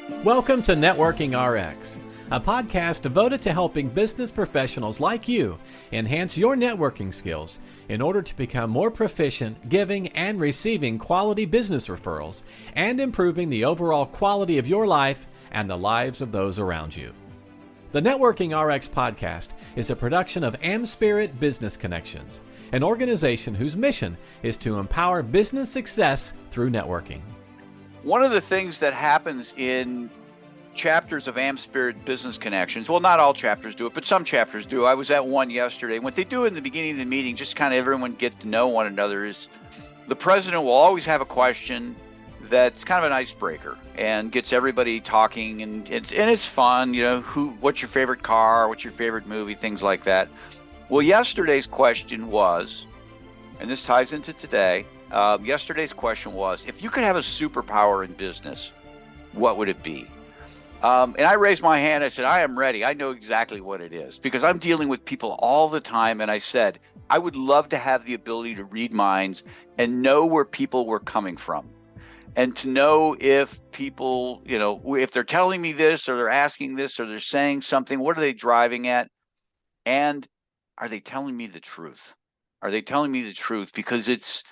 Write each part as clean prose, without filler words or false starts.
Welcome to Networking RX, a podcast devoted to helping business professionals like you enhance your networking skills in order to become more proficient giving and receiving quality business referrals and improving the overall quality of your life and the lives of those around you. The Networking RX podcast is a production of AmSpirit Business Connections, an organization whose mission is to empower business success through networking. One of the things that happens in chapters of AmSpirit Business Connections, well, not all chapters do it, but some chapters do. I was at one yesterday. What they do in the beginning of the meeting, just kind of everyone get to know one another, is the president will always have a question that's kind of an icebreaker and gets everybody talking, and it's fun. You know, what's your favorite car? What's your favorite movie? Things like that. Well, yesterday's question was, and this ties into today. Yesterday's question was, if you could have a superpower in business, what would it be? And I raised my hand. I said, I am ready. I know exactly what it is because I'm dealing with people all the time. And I said, I would love to have the ability to read minds and know where people were coming from, and to know if people, you know, if they're telling me this or they're asking this or they're saying something, what are they driving at? And are they telling me the truth? Are they telling me the truth? Because it's,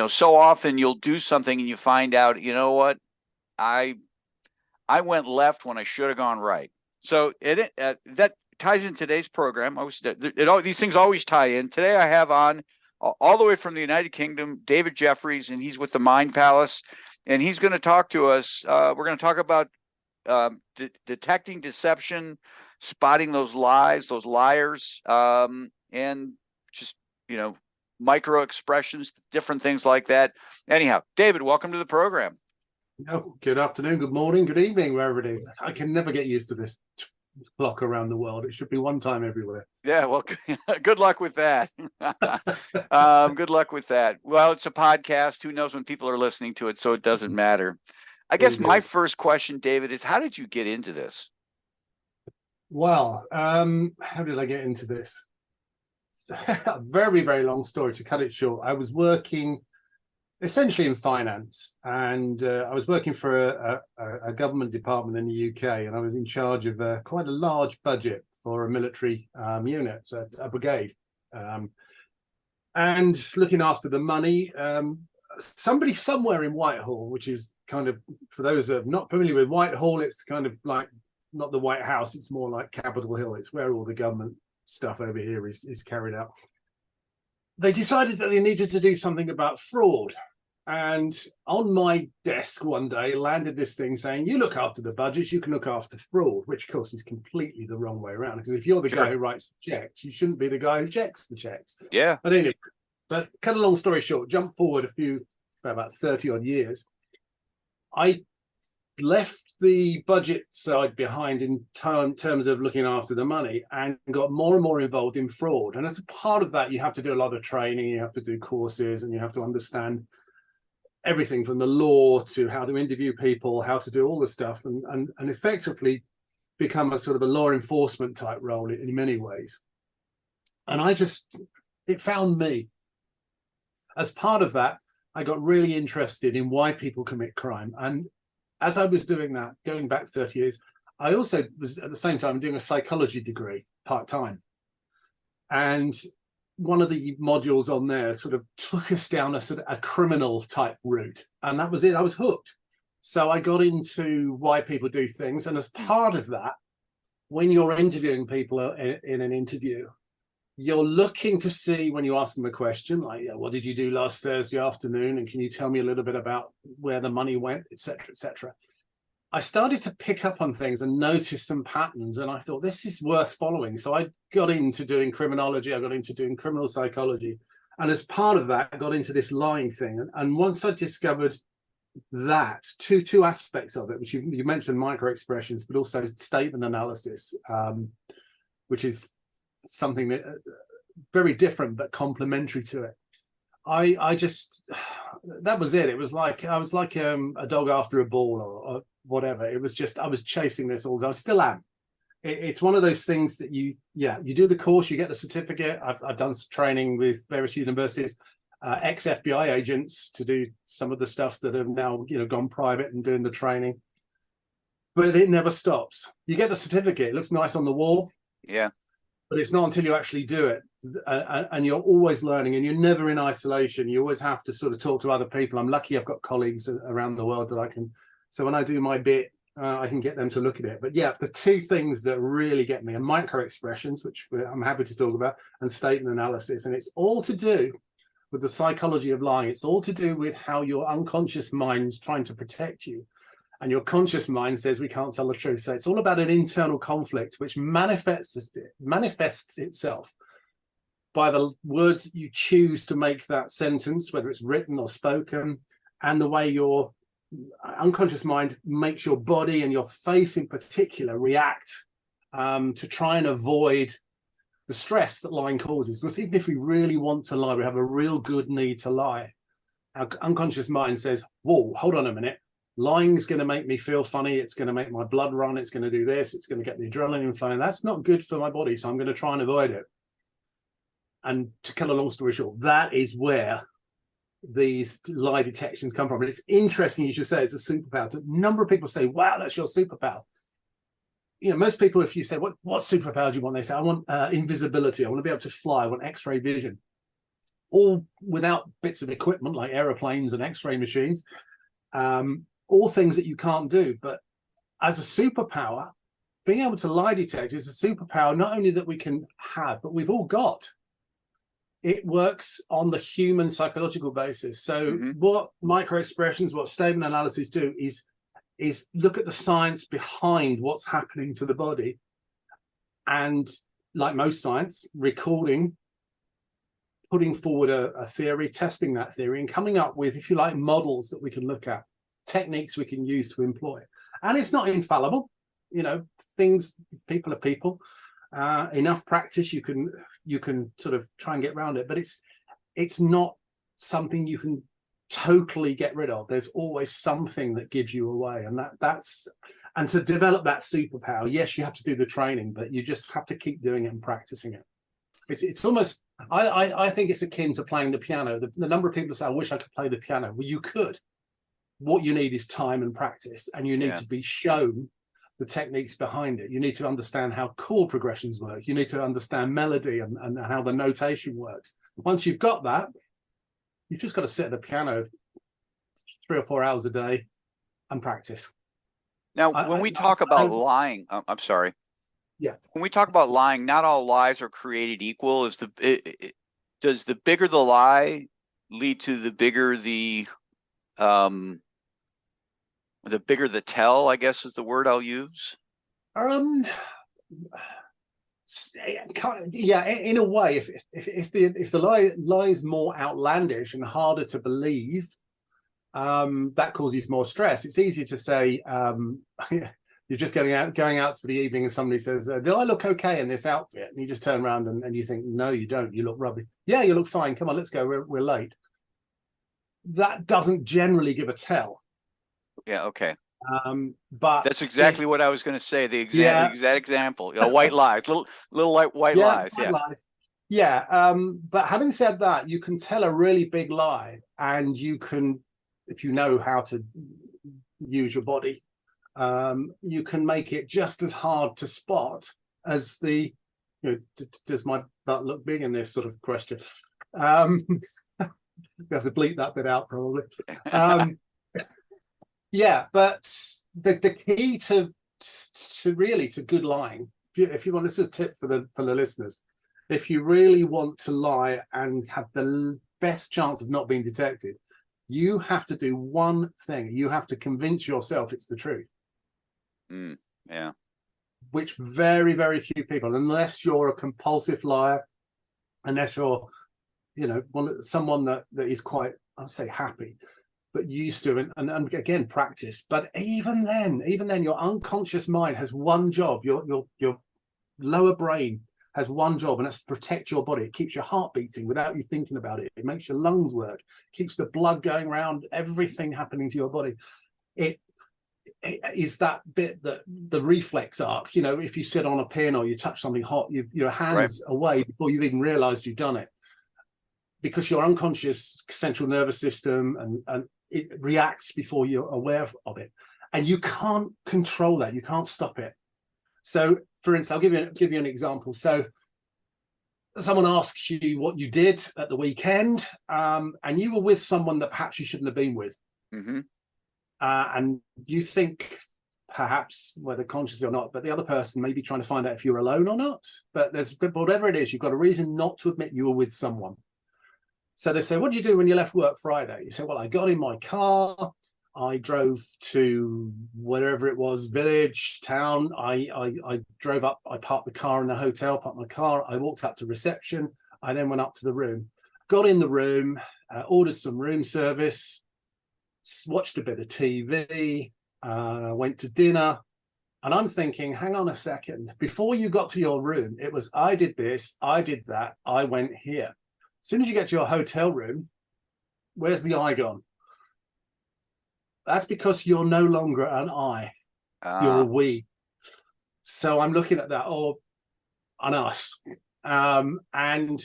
so often you'll do something and you find out, you know what, I went left when I should have gone right. So that ties in today's program. These things always tie in. Today I have on all the way from the United Kingdom, David Jeffries, and he's with the Mind Palace, and he's going to talk to us. We're going to talk about detecting deception, spotting those lies, those liars, and just, micro expressions, different things like that. Anyhow, David, welcome to the program. Oh, good afternoon, good morning, good evening, wherever it is. I can never get used to this clock around the world. It should be one time everywhere. Yeah, well, good luck with that. Good luck with that. Well, it's a podcast. Who knows when people are listening to it, so it doesn't matter. I guess my first question, David, is how did you get into this? Well, how did I get into this? A very, very long story to cut it short. I was working essentially in finance, and I was working for a government department in the UK, and I was in charge of quite a large budget for a military unit, so a brigade, and looking after the money. Somebody somewhere in Whitehall, which is kind of, for those that are not familiar with Whitehall, it's kind of like not the White House, it's more like Capitol Hill. It's where all the government stuff over here is carried out. They decided that they needed to do something about fraud. And on my desk one day landed this thing saying, you look after the budgets, you can look after fraud, which of course is completely the wrong way around. Because if you're the guy who writes the checks, you shouldn't be the guy who checks the checks. Yeah. But anyway, cut a long story short, jump forward about 30 odd years. I left the budget side behind in terms of looking after the money, and got more and more involved in fraud. And as a part of that, you have to do a lot of training, you have to do courses, and you have to understand everything from the law to how to interview people, how to do all the stuff, and effectively become a sort of a law enforcement type role in many ways. And it found me. As part of that, I got really interested in why people commit crime. And as I was doing that, going back 30 years, I also was at the same time doing a psychology degree part-time. And one of the modules on there sort of took us down a criminal type route. And that was it. I was hooked. So I got into why people do things. And as part of that, when you're interviewing people in an interview, you're looking to see, when you ask them a question like, what did you do last Thursday afternoon? And can you tell me a little bit about where the money went, et cetera, et cetera. I started to pick up on things and notice some patterns. And I thought, this is worth following. So I got into doing criminology. I got into doing criminal psychology. And as part of that, I got into this lying thing. And once I discovered that, two aspects of it, which you mentioned micro expressions, but also statement analysis, which is something that very different but complementary to it. That was it. It was like I was like a dog after a ball or whatever. It was just I was chasing this all the time. I still am. It's one of those things that you do the course, you get the certificate. I've done some training with various universities, ex-FBI agents to do some of the stuff that have now gone private and doing the training. but it never stops. You get the certificate, it looks nice on the wall, Yeah. but it's not until you actually do it. And you're always learning, and you're never in isolation. You always have to sort of talk to other people. I'm lucky I've got colleagues around the world that I can, so when I do my bit, I can get them to look at it. But yeah, the two things that really get me are micro expressions, which I'm happy to talk about, and statement analysis. And it's all to do with the psychology of lying. It's all to do with how your unconscious mind's trying to protect you, and your conscious mind says we can't tell the truth. So it's all about an internal conflict which manifests itself by the words that you choose to make that sentence, whether it's written or spoken, and the way your unconscious mind makes your body and your face in particular react to try and avoid the stress that lying causes. Because even if we really want to lie, we have a real good need to lie, our unconscious mind says, whoa, hold on a minute. Lying is going to make me feel funny. It's going to make my blood run. It's going to do this. It's going to get the adrenaline flowing. That's not good for my body. So I'm going to try and avoid it. And to cut a long story short, that is where these lie detections come from. And it's interesting you should say it's a superpower. A number of people say, wow, that's your superpower. You know, most people, if you say, what superpower do you want? They say, I want invisibility. I want to be able to fly. I want X-ray vision. All without bits of equipment like aeroplanes and X-ray machines. All things that you can't do. But as a superpower, being able to lie detect is a superpower not only that we can have, but we've all got. It works on the human psychological basis. So what micro expressions, what statement analysis do is look at the science behind what's happening to the body. And like most science, recording, putting forward a theory, testing that theory, and coming up with, if you like, models that we can look at, techniques we can use to employ. And it's not infallible. You know, people are people. Enough practice, you can sort of try and get around it, but it's not something you can totally get rid of. There's always something that gives you away, and that's to develop that superpower, yes, you have to do the training, but you just have to keep doing it and practicing it. It's almost, I think it's akin to playing the piano. The number of people say, I wish I could play the piano. Well, you could. What you need is time and practice, and you need to be shown the techniques behind it. You need to understand how chord progressions work. You need to understand melody and how the notation works. Once you've got that, you've just got to sit at the piano 3 or 4 hours a day and practice. Now, when we talk about lying, I'm sorry. Yeah. When we talk about lying, not all lies are created equal. Does the bigger the lie lead to the bigger the tell, I guess is the word I'll use? Yeah, in a way, if the lie is more outlandish and harder to believe, that causes more stress. It's easy to say, you're just going out for the evening and somebody says, do I look okay in this outfit? And you just turn around and you think, no, you don't. You look rubbish. Yeah, you look fine. Come on, let's go. We're late. That doesn't generally give a tell. Yeah, okay. But that's exactly what I was going to say. The exact example, white lies, little white lies. Yeah. Lies. Yeah. But having said that, you can tell a really big lie, and you can, if you know how to use your body, you can make it just as hard to spot as the, does my butt look big in this sort of question? We have to bleep that bit out probably. Yeah, but the key to good lying, if you want, this is a tip for the listeners, if you really want to lie and have the best chance of not being detected, you have to do one thing. You have to convince yourself it's the truth. Yeah. Which very, very few people, unless you're a compulsive liar, unless you're, someone that is quite, I'd say, happy, but used to, and again, practice. But even then, your unconscious mind has one job. Your lower brain has one job, and that's to protect your body. It keeps your heart beating without you thinking about it. It makes your lungs work, keeps the blood going around, everything happening to your body. It is that bit, that the reflex arc. If you sit on a pin or you touch something hot, your hands away before you've even realized you've done it, because your unconscious central nervous system and it reacts before you're aware of it. and you can't control that. You can't stop it. So, for instance, I'll give you an example. So, someone asks you what you did at the weekend, and you were with someone that perhaps you shouldn't have been with, and you think, perhaps whether consciously or not, but the other person may be trying to find out if you're alone or not. But whatever it is, you've got a reason not to admit you were with someone. So they say, what did you do when you left work Friday? You say, well, I got in my car, I drove to wherever it was, village, town. I drove up, I parked the car in the hotel, parked my car, I walked up to reception, I then went up to the room, got in the room, ordered some room service, watched a bit of TV, went to dinner, and I'm thinking, hang on a second, before you got to your room, it was, I did this, I did that, I went here. As soon as you get to your hotel room, where's the I gone? That's because you're no longer an I, you're a we. So I'm looking at that, or an us. And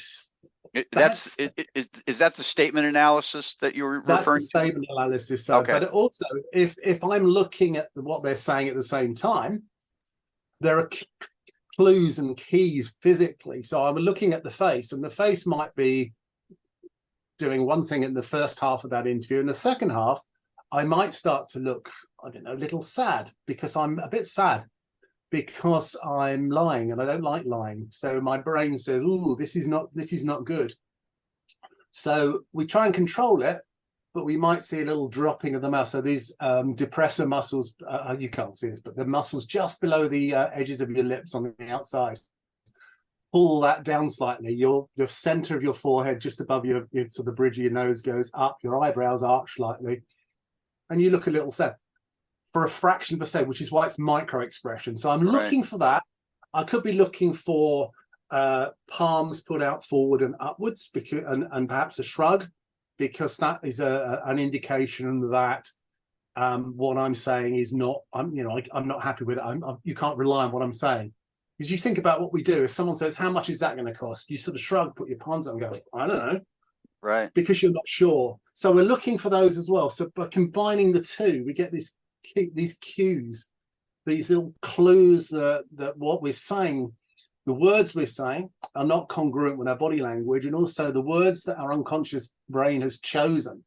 is that the statement analysis that you're referring to? That's the statement analysis. So, okay. But also, if I'm looking at what they're saying at the same time, there are clues and keys physically. So I'm looking at the face, and the face might be doing one thing in the first half of that interview. In the second half, I might start to look, I don't know, a little sad, because I'm a bit sad because I'm lying and I don't like lying. So my brain says, "Ooh, this is not good." So we try and control it, but we might see a little dropping of the mouth. So these depressor muscles, you can't see this, but the muscles just below the edges of your lips on the outside, pull that down slightly. Your center of your forehead, just above your so the bridge of your nose goes up, your eyebrows arch slightly, and you look a little sad for a fraction of a second, which is why it's micro expression. So I'm looking for that. I could be looking for palms put out forward and upwards, because and perhaps a shrug, because that is an indication that what I'm saying is not, I'm not happy with it. You can't rely on what I'm saying, because you think about what we do. If someone says, how much is that going to cost? You sort of shrug, put your palms up and go, I don't know. Right. Because you're not sure. So we're looking for those as well. So by combining the two, we get these cues, these little clues that what we're saying, the words we're saying, are not congruent with our body language, and also the words that our unconscious brain has chosen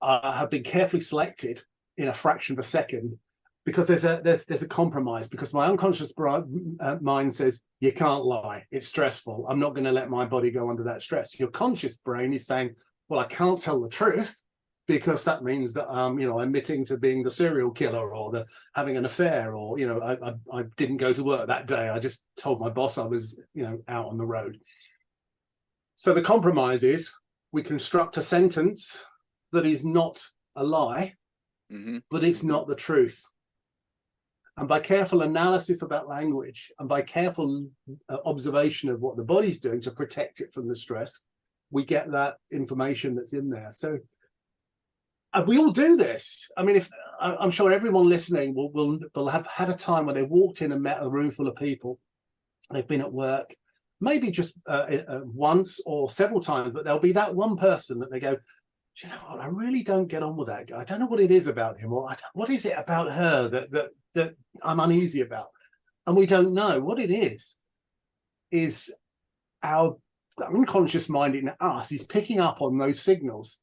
have been carefully selected in a fraction of a second, because there's a compromise. Because my unconscious mind says, you can't lie, it's stressful, I'm not going to let my body go under that stress. Your conscious brain is saying, well, I can't tell the truth, because that means that I'm admitting to being the serial killer, or the having an affair, or I didn't go to work that day, I just told my boss I was out on the road. So the compromise is we construct a sentence that is not a lie, but it's not the truth. And by careful analysis of that language, and by careful observation of what the body's doing to protect it from the stress, we get that information that's in there. So we all do this. I mean, I'm sure everyone listening will have had a time when they walked in and met a room full of people. They've been at work, maybe just once or several times, but there'll be that one person that they go, do you know what? I really don't get on with that guy. I don't know what it is about him, or what is it about her that I'm uneasy about? And we don't know. What it is our unconscious mind in us is picking up on those signals,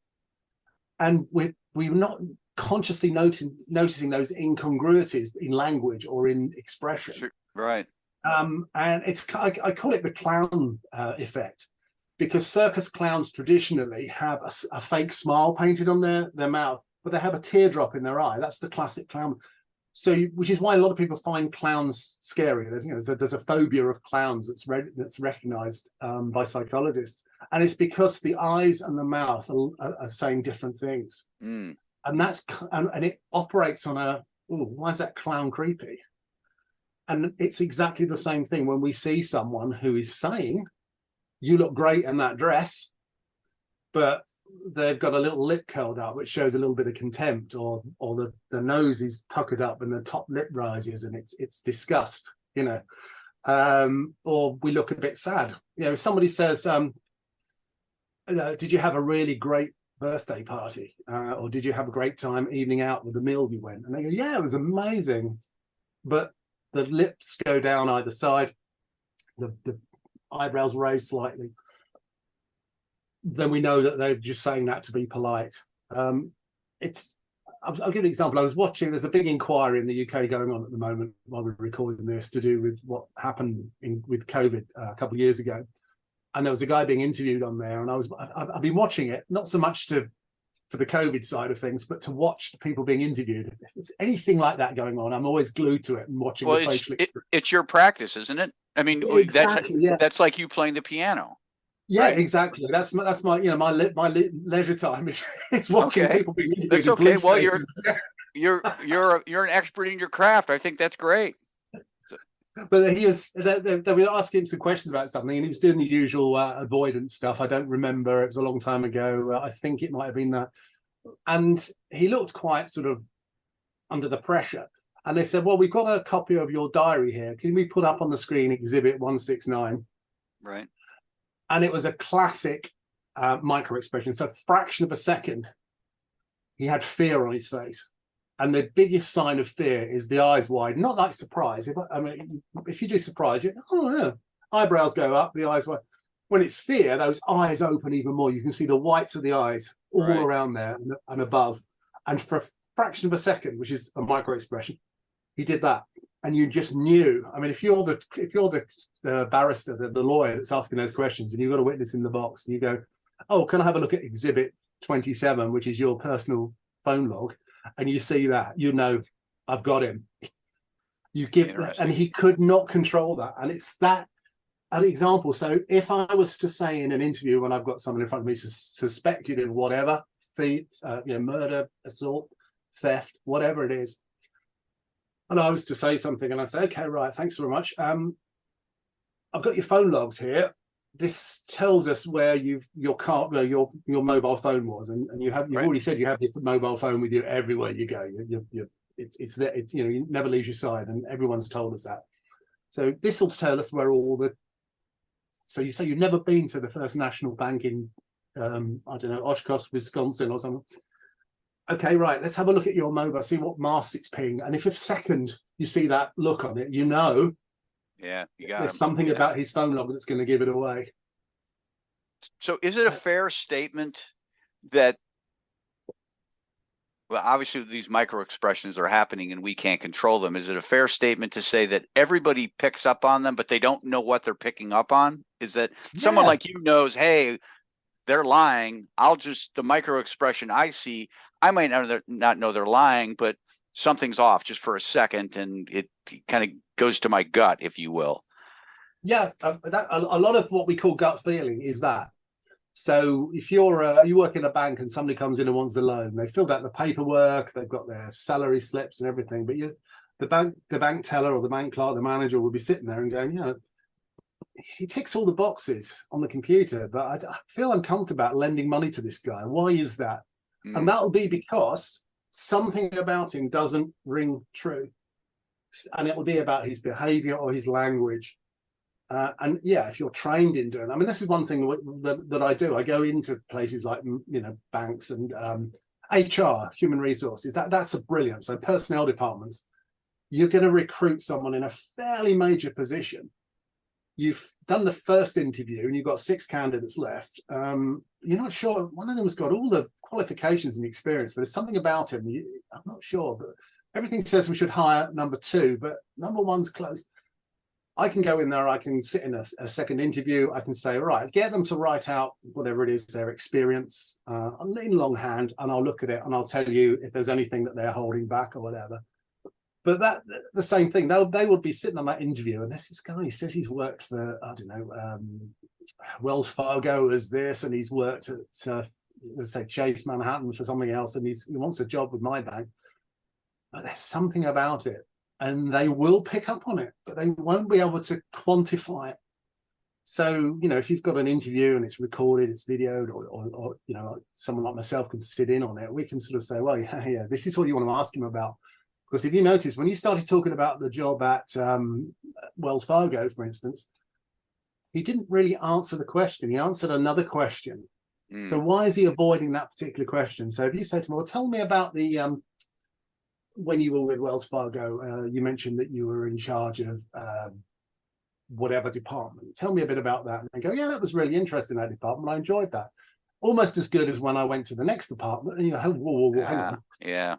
and we're not consciously noticing those incongruities in language or in expression. Sure. Right. And I call it the clown effect, because circus clowns traditionally have a fake smile painted on their mouth, but they have a teardrop in their eye. That's the classic clown. So, which is why a lot of people find clowns scary. There's a phobia of clowns that's recognized by psychologists, and it's because the eyes and the mouth are saying different things, and it operates on why is that clown creepy? And it's exactly the same thing when we see someone who is saying, you look great in that dress, but they've got a little lip curled up, which shows a little bit of contempt, or the nose is puckered up and the top lip rises, and it's disgust, or we look a bit sad. If somebody says, did you have a really great birthday party? Or did you have a great time evening out with the meal you went? And they go, yeah, it was amazing. But the lips go down either side, the eyebrows raise slightly. Then we know that they're just saying that to be polite. I'll give you an example. I was watching, there's a big inquiry in the UK going on at the moment while we're recording this to do with what happened with COVID a couple of years ago. And there was a guy being interviewed on there, and I've been watching it, not so much for the COVID side of things, but to watch the people being interviewed. If there's anything like that going on, I'm always glued to it and watching the facial expression. It's your practice, isn't it? I mean, exactly, that's like you playing the piano. Yeah, right? Exactly. That's my my leisure time is watching people being interviewed. That's okay. Well, you're an expert in your craft. I think that's great. But they were asking him some questions about something, and he was doing the usual avoidance stuff. I don't remember. It was a long time ago. I think it might have been that. And he looked quite sort of under the pressure. And they said, well, we've got a copy of your diary here. Can we put up on the screen Exhibit 169? Right. And it was a classic micro expression. So a fraction of a second, he had fear on his face. And the biggest sign of fear is the eyes wide, not like surprise. If you do surprise, eyebrows go up, the eyes wide. When it's fear, those eyes open even more. You can see the whites of the eyes all around there and above. And for a fraction of a second, which is a micro expression, he did that. And you just knew. I mean, if you're the barrister, the lawyer that's asking those questions, and you've got a witness in the box, and you go, oh, can I have a look at Exhibit 27, which is your personal phone log? And you see that, I've got him. You give that, and he could not control that. And it's that an example. So if I was to say in an interview when I've got someone in front of me suspected of whatever, murder, assault, theft, whatever it is, and I was to say something, and I say, okay, right, thanks very much. I've got your phone logs here. This tells us where your mobile phone was, and you've already said you have your mobile phone with you everywhere you go. It's there. You never leave your side, and everyone's told us that. So this will tell us where all the. So you say you've never been to the First National Bank in Oshkosh, Wisconsin, or something. Okay, right. Let's have a look at your mobile. See what mast it's pinged, and if a second you see that look on it, Yeah, you got there's something about his phone log that's going to give it away. So is it a fair statement that, well, obviously these micro expressions are happening and we can't control them. Is it a fair statement to say that everybody picks up on them, but they don't know what they're picking up on? Is that someone like you knows, hey, they're lying. The micro expression I see, I might not know they're lying, but something's off just for a second, and it kind of goes to my gut, if you will. Yeah, a lot of what we call gut feeling is that. So if you work in a bank and somebody comes in and wants a loan, they filled out the paperwork, they've got their salary slips and everything, but the bank teller or the bank clerk, the manager will be sitting there and going, he ticks all the boxes on the computer, but I feel uncomfortable about lending money to this guy. Why is that? And that'll be because something about him doesn't ring true, and it'll be about his behavior or his language. And if you're trained in doing, this is one thing that I do. I go into places like banks and HR, human resources. That's a brilliant. So personnel departments, you're going to recruit someone in a fairly major position. You've done the first interview and you've got 6 candidates left. You're not sure. One of them's got all the qualifications and experience, but there's something about him. I'm not sure, but everything says we should hire number 2, but number 1's close. I can go in there, I can sit in a second interview, I can say, right, get them to write out whatever it is, their experience, in longhand, and I'll look at it and I'll tell you if there's anything that they're holding back or whatever. But the same thing, they would be sitting on that interview, and there's this guy, he says he's worked for, Wells Fargo as this, and he's worked at, let's say, Chase Manhattan for something else, and he wants a job with my bank. But there's something about it, and they will pick up on it, but they won't be able to quantify it. So, if you've got an interview and it's recorded, it's videoed, or someone like myself can sit in on it, we can sort of say, well, yeah, this is what you want to ask him about. Because if you notice, when you started talking about the job at Wells Fargo, for instance, he didn't really answer the question. He answered another question. So why is he avoiding that particular question? So if you say to him, well, tell me about the when you were with Wells Fargo, you mentioned that you were in charge of whatever department. Tell me a bit about that. And they go, yeah, that was really interesting, that department. I enjoyed that. Almost as good as when I went to the next department. And you go, whoa, hang on. Yeah.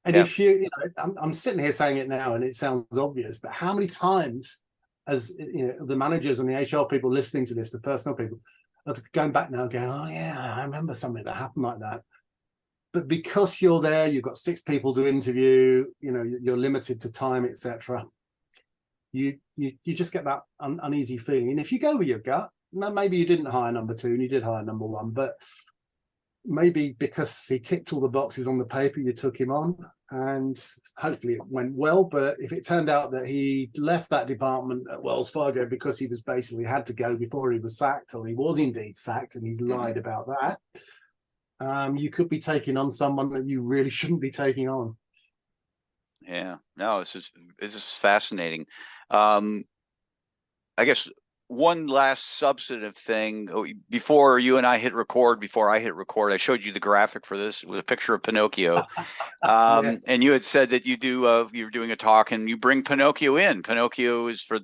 And if you know, I'm sitting here saying it now and it sounds obvious, but how many times as you know, the managers and the HR people listening to this, the personnel people, are going back now going, oh yeah, I remember something that happened like that. But because you're there, you've got 6 people to interview, you know, you're limited to time, etc. You just get that uneasy feeling. And if you go with your gut, maybe you didn't hire number 2 and you did hire number 1, but maybe because he ticked all the boxes on the paper, you took him on, and hopefully it went well. But if it turned out that he left that department at Wells Fargo because he was basically had to go before he was sacked, or he was indeed sacked and he's lied about that, you could be taking on someone that you really shouldn't be taking on. Yeah, no, this is fascinating. I guess one last substantive thing before you and I hit record. Before I hit record, I showed you the graphic for this with a picture of Pinocchio, Yeah. and you had said that you're doing a talk and you bring Pinocchio in. Pinocchio is for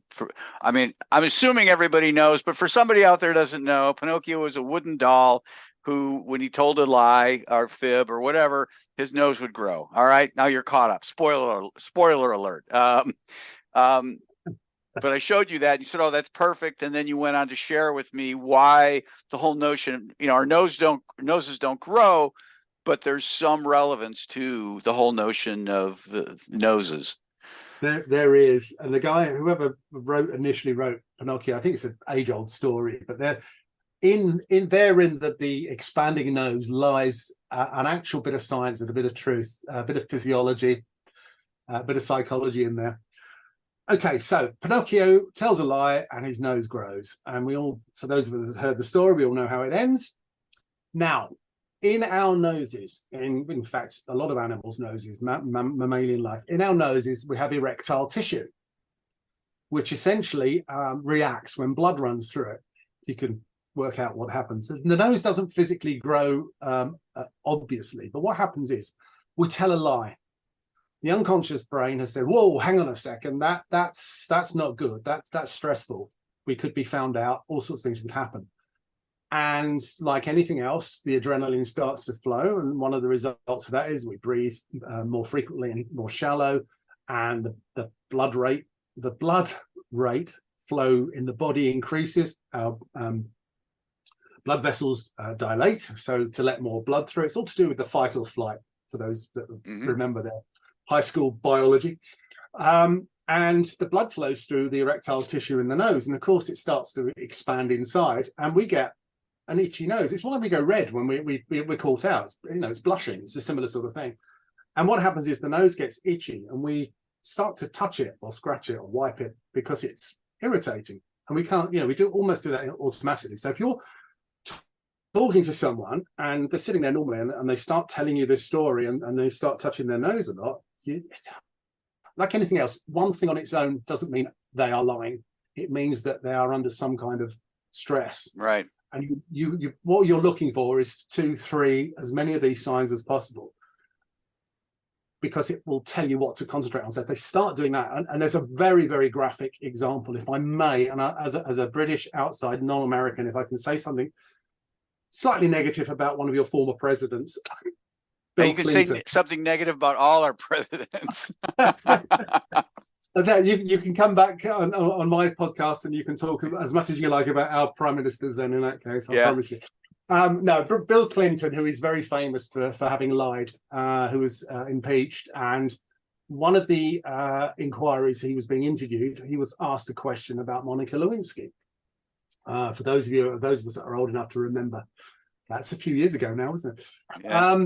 I mean, I'm assuming everybody knows, but for somebody out there who doesn't know, Pinocchio is a wooden doll who, when he told a lie or fib or whatever, his nose would grow. All right, now you're caught up. Spoiler alert. But I showed you that, and you said, "Oh, that's perfect." And then you went on to share with me why the whole notion, you know, our noses don't grow, but there's some relevance to the whole notion of noses. There is, and the guy, whoever initially wrote Pinocchio, I think it's an age-old story, but there, in the expanding nose lies an actual bit of science and a bit of truth, a bit of physiology, a bit of psychology in there. Okay, so Pinocchio tells a lie and his nose grows. And so those of us who heard the story, we all know how it ends. Now, in our noses, in fact, a lot of animals' noses, mammalian life, in our noses, we have erectile tissue, which essentially reacts when blood runs through it. You can work out what happens. The nose doesn't physically grow, obviously, but what happens is we tell a lie. The unconscious brain has said, whoa, hang on a second, that's not good, that's stressful, we could be found out, all sorts of things would happen. And like anything else, the adrenaline starts to flow, and one of the results of that is we breathe more frequently and more shallow, and the blood rate flow in the body increases. Our blood vessels dilate, so to let more blood through. It's all to do with the fight or flight, for those that remember their high school biology. And the blood flows through the erectile tissue in the nose, and of course it starts to expand inside, and we get an itchy nose. It's why we go red when we're caught out. You know, it's blushing. It's a similar sort of thing. And what happens is the nose gets itchy, and we start to touch it or scratch it or wipe it because it's irritating, and we can't. You know, we almost do that automatically. So if you're talking to someone and they're sitting there normally and they start telling you this story and they start touching their nose a lot, like anything else, one thing on its own doesn't mean they are lying. It means that they are under some kind of stress. Right. And you what you're looking for is 2, 3, as many of these signs as possible, because it will tell you what to concentrate on. So if they start doing that, and there's a very, very graphic example, if I may, and as a British outside non-American, if I can say something slightly negative about one of your former presidents. You can say something negative about all our presidents. You can come back on my podcast and you can talk as much as you like about our prime ministers then, in that case, I promise you. No, Bill Clinton, who is very famous for having lied, who was impeached, and one of the inquiries he was being interviewed, he was asked a question about Monica Lewinsky. For those of us that are old enough to remember, that's a few years ago now, isn't it? Yeah.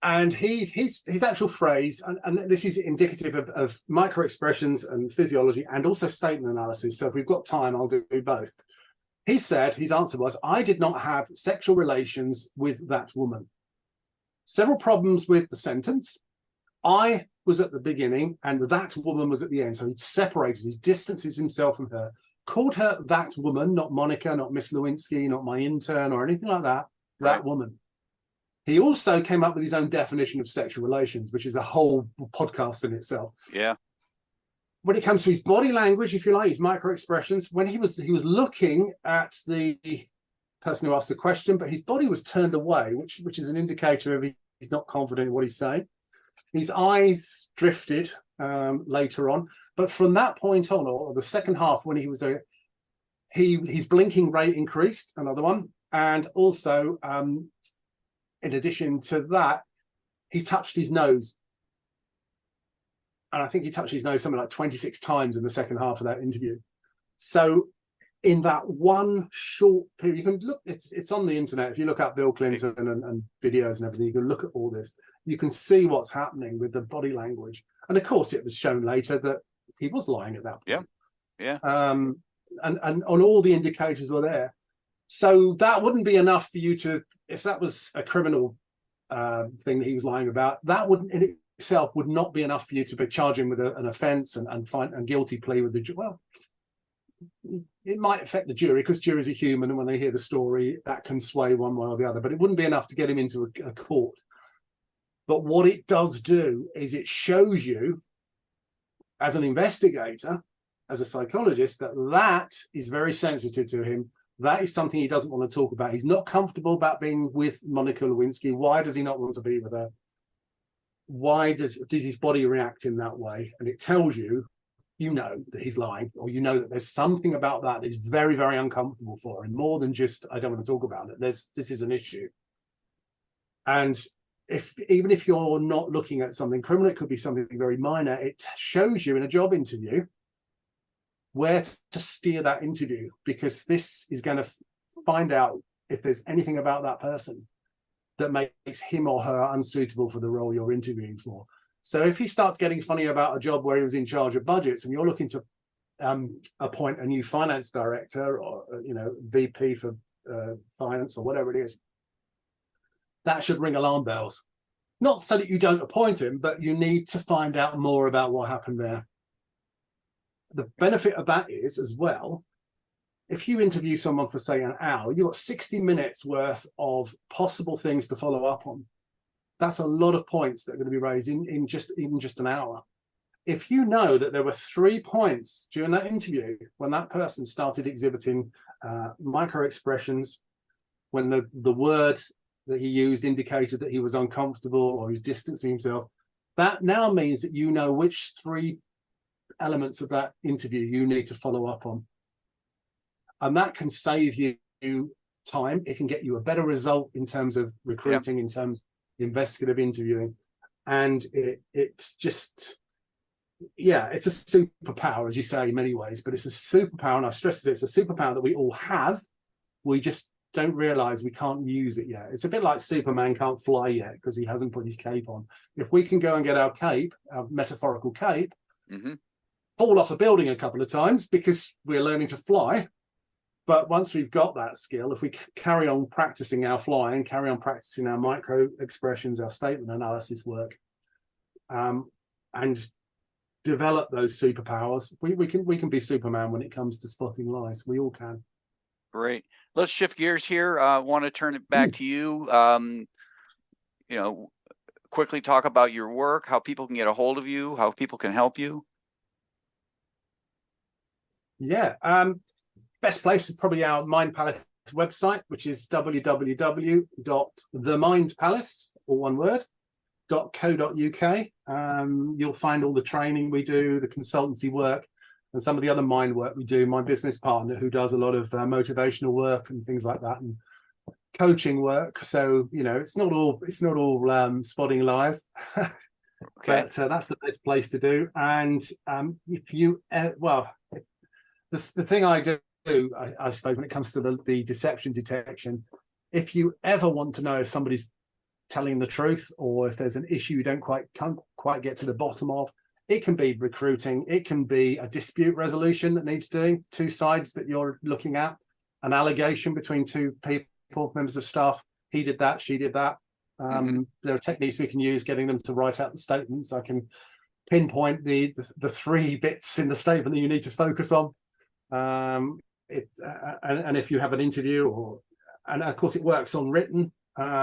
And his actual phrase, and this is indicative of micro expressions and physiology and also statement analysis. So if we've got time, I'll do both. He said, his answer was, I did not have sexual relations with that woman. Several problems with the sentence. I was at the beginning and that woman was at the end. So he separates, he distances himself from her. called her that woman, not Monica, not Miss Lewinsky, not my intern or anything like that. That woman. He also came up with his own definition of sexual relations, which is a whole podcast in itself. Yeah. When it comes to his body language, if you like, his micro expressions, when he was looking at the person who asked the question, but his body was turned away, which is an indicator of he's not confident in what he's saying. His eyes drifted later on, but from that point on, or the second half when he was there, his blinking rate increased, another one, and also in addition to that, he touched his nose. And I think he touched his nose something like 26 times in the second half of that interview. So in that one short period, you can look, it's on the internet. If you look up Bill Clinton and videos and everything, you can look at all this. You can see what's happening with the body language. And of course, it was shown later that he was lying at that point. Yeah. And on all the indicators were there. So that wouldn't be enough for you to, if that was a criminal thing that he was lying about, that wouldn't in itself would not be enough for you to be charging with an offence and find a guilty plea with the well. It might affect the jury because juries are human, and when they hear the story, that can sway one way or the other. But it wouldn't be enough to get him into a court. But what it does do is it shows you, as an investigator, as a psychologist, that is very sensitive to him. That is something he doesn't want to talk about. He's not comfortable about being with Monica Lewinsky. Why does he not want to be with her? Why did his body react in that way? And it tells you, you know that he's lying, or you know that there's something about that is very, very uncomfortable for him, more than just, I don't want to talk about it. This is an issue. And even if you're not looking at something criminal, it could be something very minor. It shows you in a job interview where to steer that interview, because this is going to find out if there's anything about that person that makes him or her unsuitable for the role you're interviewing for. So if he starts getting funny about a job where he was in charge of budgets and you're looking to appoint a new finance director or VP for finance or whatever it is, that should ring alarm bells. Not so that you don't appoint him, but you need to find out more about what happened there. The benefit of that is, as well, if you interview someone for, say, an hour, you've got 60 minutes worth of possible things to follow up on. That's a lot of points that are going to be raised in just an hour. If you know that there were 3 points during that interview when that person started exhibiting micro expressions, when the word that he used indicated that he was uncomfortable or he was distancing himself, that now means that you know which 3 elements of that interview you need to follow up on. And that can save you time. It can get you a better result in terms of recruiting, in terms of investigative interviewing. And it's just, it's a superpower, as you say, in many ways, but it's a superpower. And I stress that it's a superpower that we all have. We just don't realize we can't use it yet. It's a bit like Superman can't fly yet because he hasn't put his cape on. If we can go and get our cape, our metaphorical cape, fall off a building a couple of times because we're learning to fly. But once we've got that skill, if we carry on practicing our flying, carry on practicing our micro expressions, our statement analysis work, and develop those superpowers, we can be Superman when it comes to spotting lies. We all can. Great. Let's shift gears here. I want to turn it back to you. Quickly talk about your work, how people can get a hold of you, how people can help you. Best place is probably our Mind Palace website, which is www.themindpalace, all one word, .co.uk. You'll find all the training we do, the consultancy work, and some of the other mind work we do. My business partner, who does a lot of motivational work and things like that, and coaching work. So it's not all spotting liars. Okay. But that's the best place to do. And if you the thing I do, I suppose, when it comes to the deception detection, if you ever want to know if somebody's telling the truth or if there's an issue you can't quite get to the bottom of, it can be recruiting, it can be a dispute resolution that needs doing, 2 sides that you're looking at, an allegation between 2 people, members of staff, he did that, she did that. There are techniques we can use, getting them to write out the statements. I can pinpoint the 3 bits in the statement that you need to focus on. And if you have an interview, and of course it works on written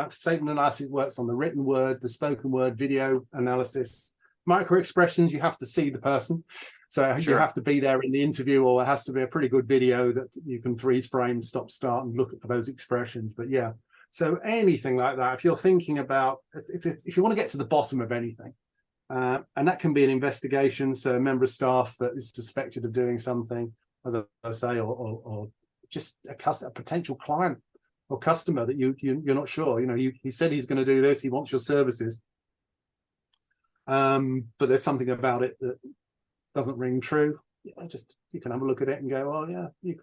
statement analysis, works on the written word, the spoken word, video analysis, micro expressions. You have to see the person, so Sure. you have to be there in the interview, or it has to be a pretty good video that you can freeze frame, stop, start, and look for those expressions. But yeah, so anything like that, if you're thinking about, if you want to get to the bottom of anything, and that can be an investigation, so a member of staff that is suspected of doing something, as I say, or just a potential client or customer that you're not sure. He said he's going to do this, he wants your services, but there's something about it that doesn't ring true. You can have a look at it and go, oh yeah, you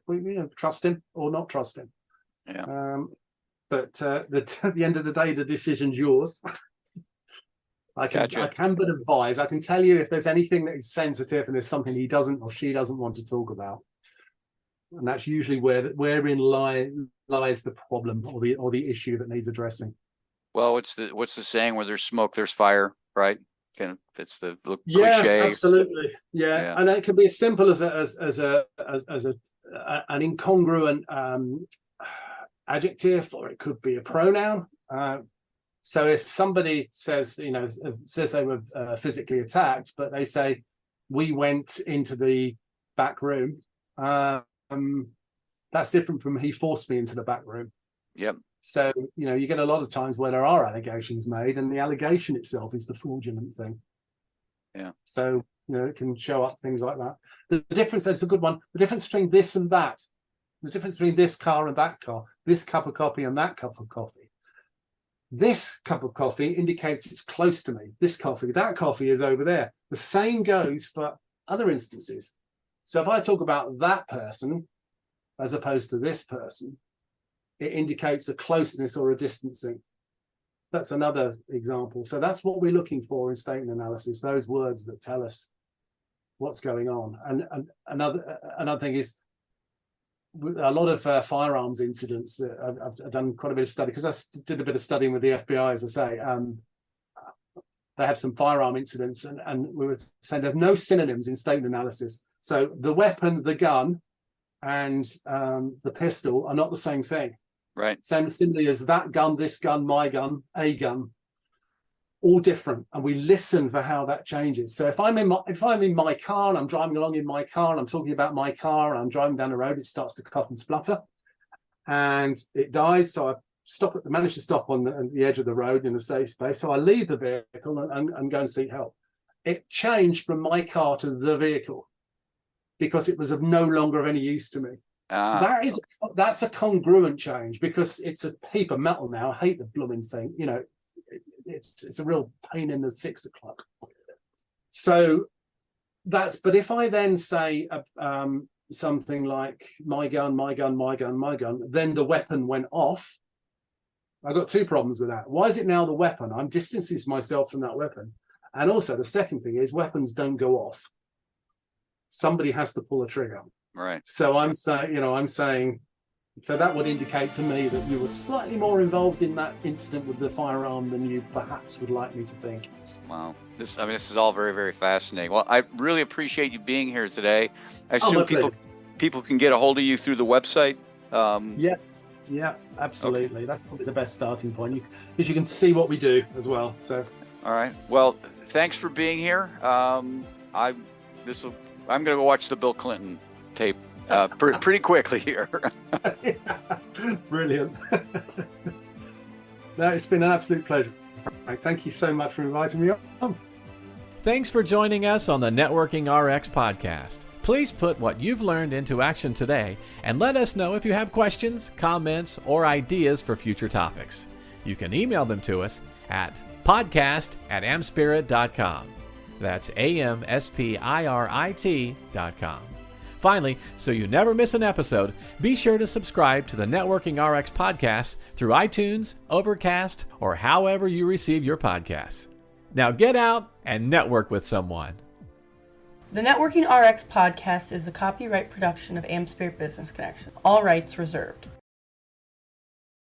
trust him or not trust him. Yeah. But at the end of the day, the decision's yours. I can but advise. I can tell you if there's anything that is sensitive and there's something he doesn't or she doesn't want to talk about, and that's usually wherein lies the problem or the issue that needs addressing. Well, what's the saying? Where there's smoke, there's fire, right? Kind of fits the cliche. Yeah, absolutely. Yeah, and it can be as simple as an incongruent adjective, or it could be a pronoun. So if somebody says they were physically attacked, but they say, we went into the back room, that's different from he forced me into the back room. Yep. So, you get a lot of times where there are allegations made and the allegation itself is the fraudulent thing. Yeah. So, it can show up things like that. The difference, it's a good one, the difference between this and that, the difference between this car and that car, this cup of coffee and that cup of coffee. This cup of coffee indicates it's close to me. That coffee is over there. The same goes for other instances. So if I talk about that person as opposed to this person, it indicates a closeness or a distancing. That's another example. So that's what we're looking for in statement analysis, those words that tell us what's going on. And another thing is, a lot of firearms incidents. I've done quite a bit of study because I did a bit of studying with the FBI, as I say. They have some firearm incidents, and we were saying there's no synonyms in statement analysis. So the weapon, the gun, and the pistol are not the same thing. Right. Similarly as that gun, this gun, my gun, a gun, all different, and we listen for how that changes. So if I'm in my car and I'm driving along in my car and I'm talking about my car and I'm driving down the road, it starts to cough and splutter, and it dies. So I manage to stop on the edge of the road in a safe space. So I leave the vehicle and go and seek help. It changed from my car to the vehicle because it was of no longer of any use to me. That's a congruent change because it's a heap of metal now. I hate the blooming thing. It's a real pain in the 6 o'clock. So but if I then say something like my gun, my gun, my gun, my gun, then the weapon went off. I've got two problems with that. Why is it now the weapon? I'm distancing myself from that weapon. And also the second thing is weapons don't go off. Somebody has to pull a trigger. Right. So I'm saying, so that would indicate to me that you were slightly more involved in that incident with the firearm than you perhaps would like me to think. Wow. This is all very, very fascinating. Well, I really appreciate you being here today. I assume people can get a hold of you through the website. Yeah, absolutely. Okay. That's probably the best starting point because you can see what we do as well. So. All right. Well, thanks for being here. I'm going to go watch the Bill Clinton tape pretty quickly here. Brilliant. No, it's been an absolute pleasure. Thank you so much for inviting me on. Thanks for joining us on the Networking RX podcast. Please put what you've learned into action today and let us know if you have questions, comments, or ideas for future topics. You can email them to us at podcast@amspirit.com. That's AmSpirit.com. Finally, so you never miss an episode, be sure to subscribe to the Networking RX podcast through iTunes, Overcast, or however you receive your podcasts. Now get out and network with someone. The Networking RX podcast is a copyright production of AmSpirit Business Connection. All rights reserved.